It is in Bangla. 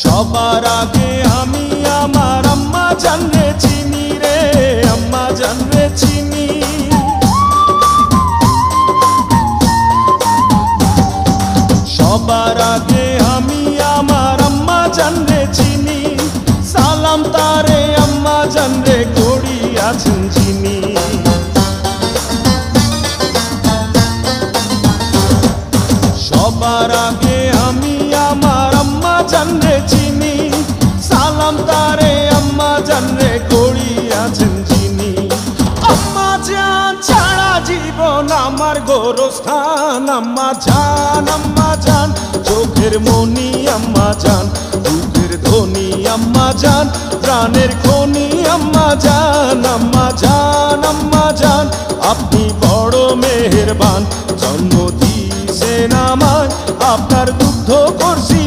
সবার আগে আমি আমার আম্মা জানরে চিনি রে, আম্মা জানরে চিনি। সবার আগে আমি আমার আম্মা জানরে চিনি, সালাম তারে আম্মা জানরে করিয়াছেন চিনি। সবার আগে আমি আমার আম্মা জানরে চিনি, সালাম তারে আম্মা জানরে করিয়াছেন চিনি। আম্মা জান ছাড়া জীবন আমার গোরস্থান, আম্মা জান চোখের মনি আম্মা জান, দুধের ধনী আম্মা জান, প্রাণের খনি আম্মা জান। আম্মা জান আপনি বড় মেহেরবান, জন্ম দিয়েছেন আমায়, আপনার দুগ্ধ করছি